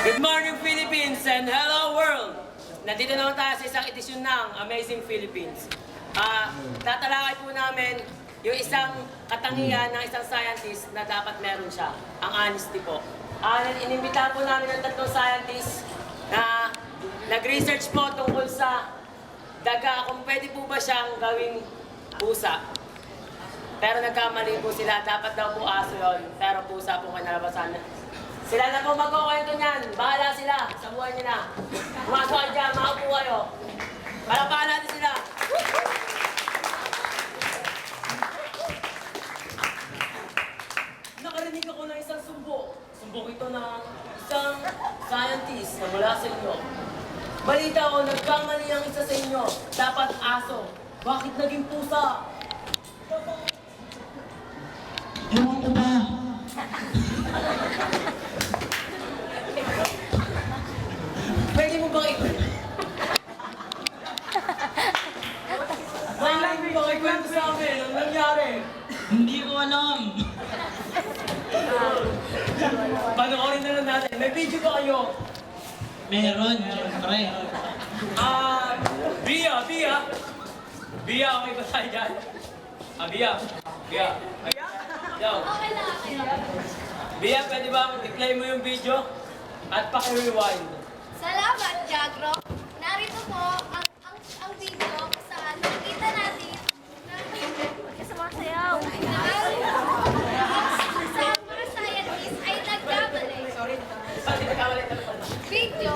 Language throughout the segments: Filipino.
Good morning, Philippines, and hello, world! Nandito naman tayo sa isang edisyon ng Amazing Philippines. Tatalakay po namin yung isang katangian ng isang scientist na dapat meron siya, ang honesty po. Inimbita po namin ng tatlong scientist na nag-research po tungkol sa daga, kung pwede po ba siyang gawing pusa. Pero nagkamali po sila, dapat daw po aso yun, pero pusa po kanalabasan. Sila na po magkukwento niyan, bahala sila sa buhay nila. Pumasok kayo dyan, makaupo kayo. Palapahan natin sila. Nakarinig ako ng isang sumbong. Sumbong ito ng isang scientist na mula sa inyo. Balita ko, nagkamali ang isa sa inyo. Dapat aso. Bakit naging pusa? Ewan ko ba? Pwede mo bang ikwento sa amin ang nangyari? Hindi ko alam. Panoorin na lang natin. May video ba kayo? Meron, syempre. Bia, okay ba tayo dyan? Bia. Yo. Bia, pwede ba i-play mo yung video? At paki-rewind. Salamat, Jagro. Narito po ang video kung saan nakikita natin na sumasayaw. Sa mga scientists ay nagkamali. Pati nagkamali na pala. Video,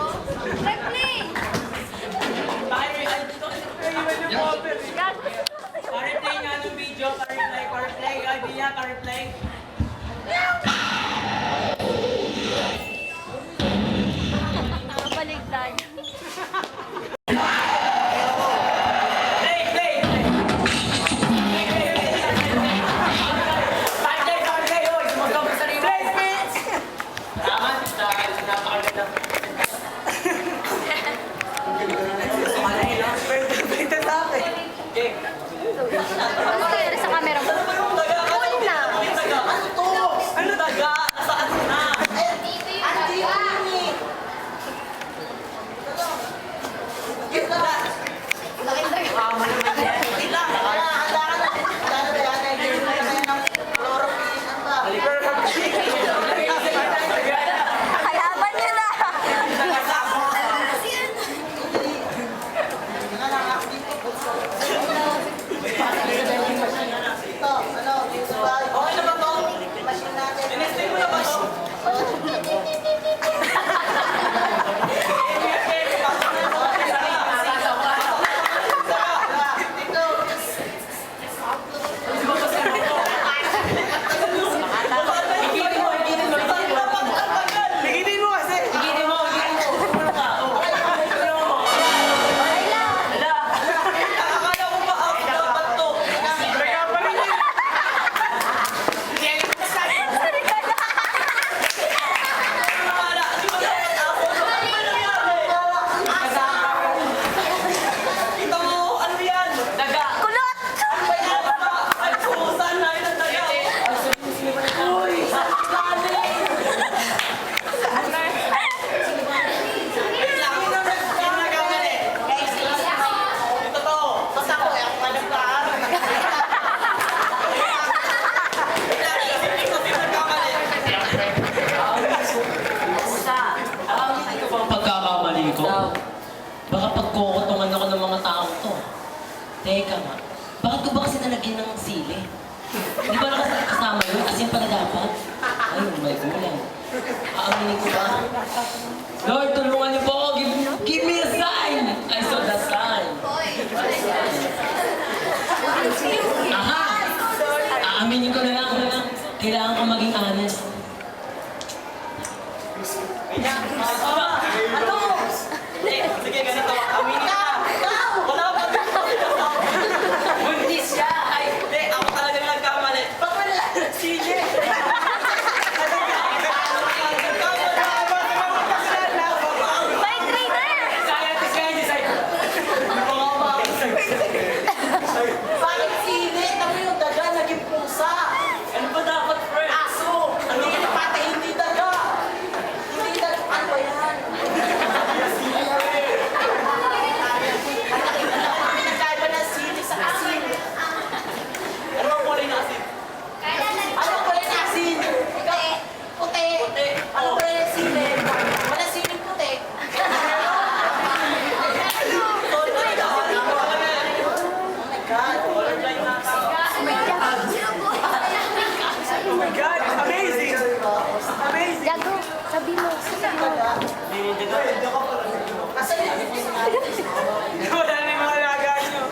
replay. Pa-replay nga ng video. Pa-replay. Ay, Bia, pa-replay. Baligtad. Ano nangyari sa camera mo? Cool na. Ano to? Ano daga? Nasaan na? Dito yung daga. Kalaban nyo na. Okay na ba to? Tinesting mo na ba to? Pagkakamali ko, baka pagkukutungan ako ng mga tao to. Teka nga, bakit ko ba kasi nalagyan ng sili? Di ba nakasama yun? Asin pala dapat? Ay, may gulang. Aaminin ko ba? Lord, tulungan niyo po ako. Give me a sign! I saw the sign. Aha! Aaminin ko na lang. Kailangan ko maging honest. Sige, ganito. Aminin ka. Wala pa. Buntis siya. Ay, hindi. Ako talaga nagkamali. Ba't wala? Sige. Bike trainer! Scientist kayo, decide. Jagro, sabi mo. Wala na yung mga alaga nyo.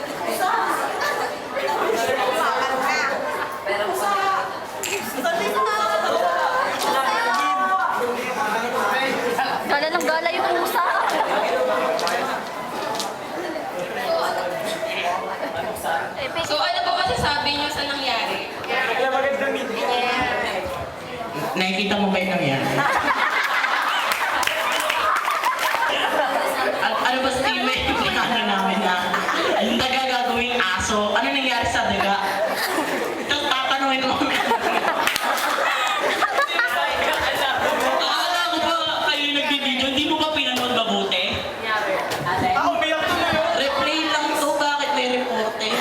Gala ng gala yung pusa. So ano po masasabi niyo sa nangyari? Wala magandang meeting. Nakikita mo ba yung nangyari? Ano ba Steve? Yung plano namin na yung daga gagawing aso. Ano nangyari sa daga? Tapos tatanungin mo. Akala ko ba kayo yung nagbibideo? Hindi mo ba pinanood mabuti? Ako, umiyak ko na yun. Replay lang to. Bakit may reporter?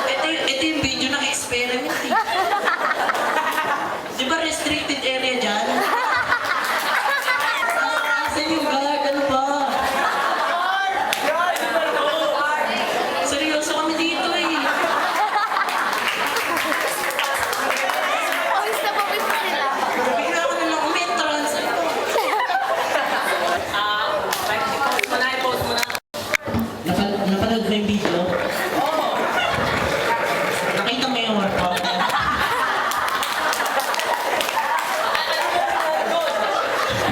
Ito yung video ng experiment eh. Di ba restricted area dyan? Asan yung guard? Ano ba? Seryoso kami dito eh. Pawis na sila. Bigla ka na lang umentrance. Post mo na, i-post mo na. Napanood mo yung video? Oo. Nakita mo yung workout?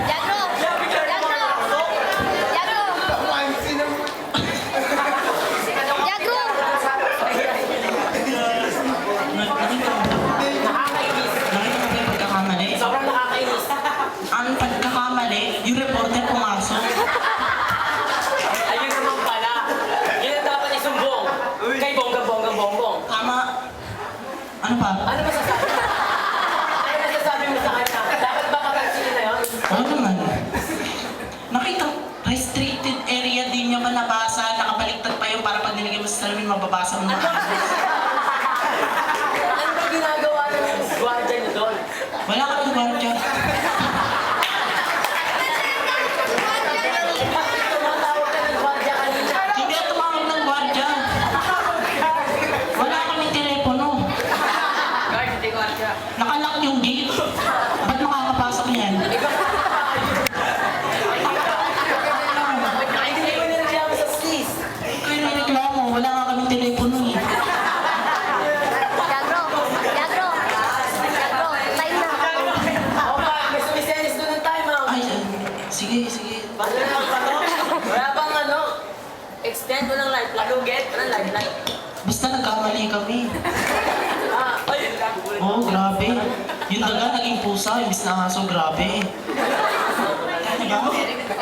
Jagro! Jagro! Jagro! Jagro! Nakita mo? Nakakainis. Nakita mo ba yung pagkakamali? Sobrang nakakainis. Ang pagkakamali, yung reporter pumasok. Ayun naman pala. Yun ang dapat isumbong. Kay Bongbong. Tama. Ano pa? Ano masasabi mo? Ano masasabi mo sa kanya? Dapat ba papansinin na yun? Oo naman. Nakita, restricted area din niya ba nabasa, nakabaliktad pa yun para pag nilagay mo sa salamin, mababasa mo na. Ano ba ginagawa ng gwardiya niyo doon? Wala ka ng gwardiya. Tumatawag ka ng gwardiya kanina. Hindi na tumawag ng gwardiya. Wala kami telepono. Guard, hindi gwardiya. Nakalock yung gate. Ba't makakapasok yan? Ay, hindi ko nireklamo sa sis. Kaya naniklamo, wala nga kami telepono eh. Jagro! Jagro! Jagro! Time na. Ako pa, may sumisenis doon ng time out. Ay, sige. Paano na ang pato? Wala bang ano? Extend mo ng light. Laluget. Walang light. Basta nagkamali kami. Ayun lang. Oo, grabe. Yung daga naging pusa, imbis na aso, grabe. Diba?